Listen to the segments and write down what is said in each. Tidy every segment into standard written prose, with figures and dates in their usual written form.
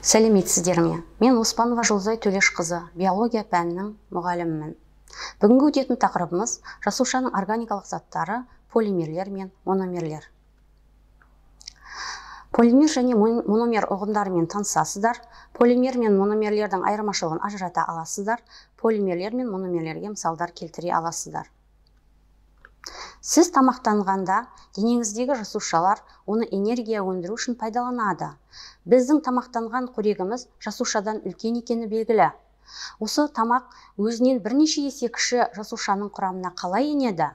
Сәлеметсіздер ме? Мен Оспанова Жұлдызай Төлешқызы, биология пәнінің мұғалімімін. Бүгінгі өтетін тақырыбымыз жасушаның органикалық заттары, полимерлер мен мономерлер. Полимер және мономер ұғымдарымен танысасыздар. Полимер мен мономерлердің айырмашылығын ажырата аласыздар. Полимерлер мен мономерлерге мысалдар келтіре аласыздар. Сіз тамақтанғанда денеңіздегі жасушалар оны энергия өндіру үшін пайдаланады. Біздің тамақтанған қорегіміз жасушадан үлкен екені белгілі. Осы тамақ өзінен бірнеше есе кіші жасушаның құрамына қалай енеді?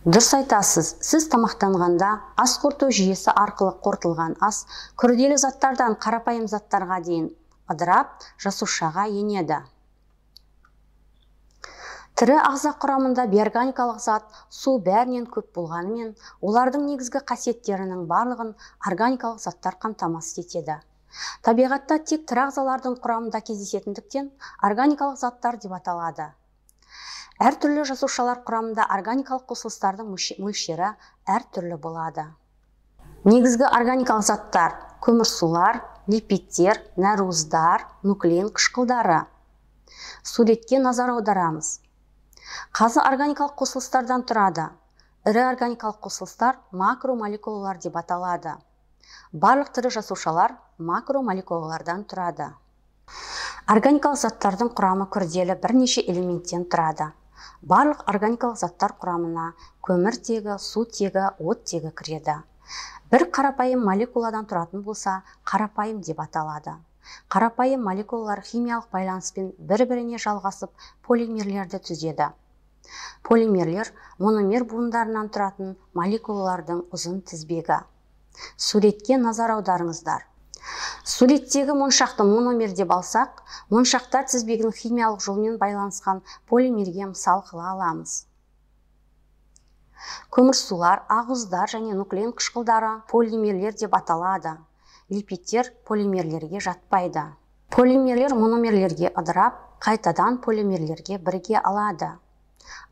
Дұрыс айтасыз, сіз тамақтанғанда ас қорыту жүйесі арқылы қорытылған ас күрделі заттардан қарапайым заттарға дейін ыдырап, жасушаға енеді. Тірі ағза құрамында биорганикалық зат су бәрінен көп болғанымен, олардың негізгі қасиеттерінің барлығын органикалық заттар қамтамасыз етеді. Табиғатта тек тірі ағзалардың құрамында кездесетіндіктен органикалық заттар деп аталады. Әртүрлі жасушалар құрамында органикалық қосылыстардың мөлшері әртүрлі болады. Негізгі органикалық заттар көмірсулар, липидтер, нәруыздар, нуклеин қышқылдары. Суретке назар аударамыз. Қазы органикалық қосылыстардан тұрады. Ірі органикалық қосылыстар макромолекулалар деп аталады. Барлық тірі жасушалар макромолекулалардан тұрады. Органикалық заттардың құрамы күрделі бірнеше элементтен тұрады. Барлық органикалық заттар құрамына көміртегі, сутегі, оттегі кіреді. Бір қарапайым молекуладан тұратын болса, қарапайым деп аталады. Қарапайым молекулалар химиялық байланыспен бір-біріне жалғасып полимерлерді түзеді. Полимерлер мономер буындарынан тұратын молекулалардың ұзын тізбегі. Суретке назар аударыңыздар. Суреттегі моншақты мономер деп алсақ, моншақтар тізбегінің химиялық жолмен байланысқан полимерге мысал қыла аламыз. Көмірсулар, ақуыздар және нуклеин қышқылдары полимерлер деп аталады. Липидтер полимерлерге жатпайды. Полимерлер мономерлерге ыдырап, қайтадан полимерлерге біріге алады.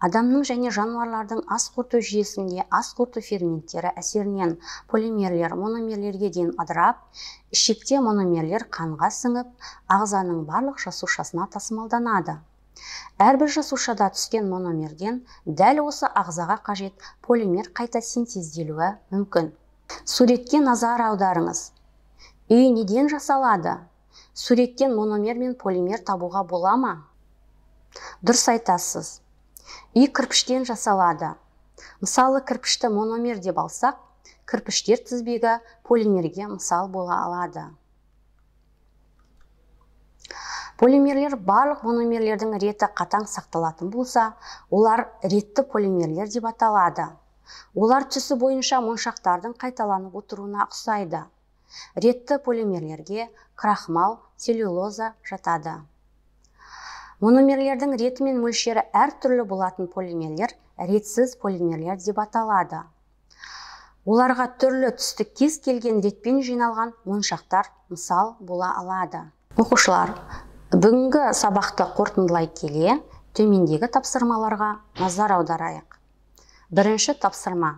Адамның және жануарлардың ас қорыту жүйесінде ас қорыту ферменттері әсерінен полимерлер мономерлерге дейін ыдырап, ішекте мономерлер қанға сіңіп, ағзаның барлық жасушасына тасымалданады. Әрбір жасушада түскен мономерден дәл осы ағзаға қажет полимер қайта синтезделуі мүмкін. Суретке назар аударыңыз. Үй неден жасалады? Суреттен мономер мен полимер табуға бола ма? Дұрыс айтасыз. Үй кірпіштен жасалады. Мысалы, кірпішті мономер деп алсақ, кірпіштер тізбегі полимерге мысал бола алады. Полимерлер барлық мономерлердің реті қатаң сақталатын болса, олар ретті полимерлер деп аталады. Олар түсі бойынша моншақтардың қайталанып отыруына ұқсайды. Ретті полимерлерге крахмал, целлюлоза жатады. Мономерлердің реті мен мөлшері әртүрлі болатын полимерлер ретсіз полимерлер деп аталады. Оларға түрлі түсті кез келген ретпен жиналған моншақтар мысал бола алады. Оқушылар, бүгінгі сабақты қорытындылай келе, төмендегі тапсырмаларға назар аударайық. Бірінші тапсырма.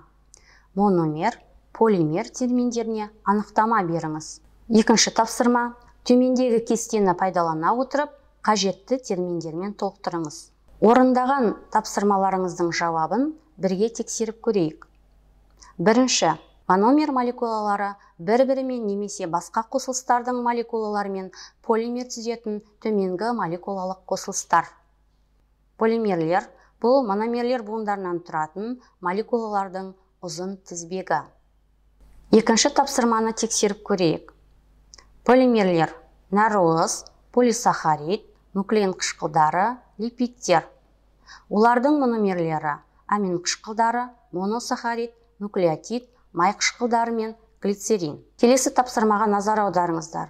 Мономер, полимер терминдеріне анықтама беріңіз. Екінші тапсырма. Төмендегі кестені пайдалана отырып, қажетті терминдермен толықтырыңыз. Орындаған тапсырмаларыңыздың жауабын бірге тексеріп көрейік. Бірінші. Мономер молекулалары бір-бірімен немесе басқа қосылыстардың молекулаларымен полимер түзетін төменгі молекулалық қосылыстар. Полимерлер бұл мономерлер буындарынан тұратын молекулалардың ұзын тізбегі. Екінші тапсырманы тексеріп көрейік. Полимерлер нәруыз, полисахарид, нуклеин қышқылдары, липидтер. Олардың мономерлері амин қышқылдары, моносахарид, нуклеотид, май қышқылдары мен глицерин. Келесі тапсырмаға назар аударыңыздар.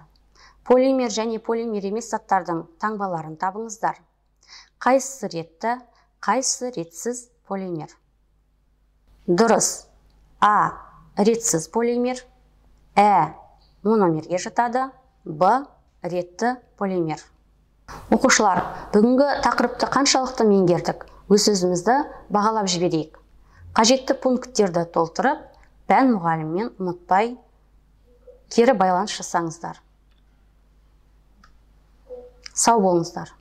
Полимер және полимер емес заттардың таңбаларын табыңыздар. Қайсысы ретті, қайсысы ретсіз полимер? Дұрыс. А. Ретсіз полимер. Мономерге жатады. Б. Ретті полимер. Оқушылар, бүгінгі тақырыпты қаншалықты меңгердік? Өз-өзімізді бағалап жіберейік. Қажетті пункттерді толтырып, пән мұғаліммен ұмытпай кері байланыс жасаңыздар. Сау болыңыздар.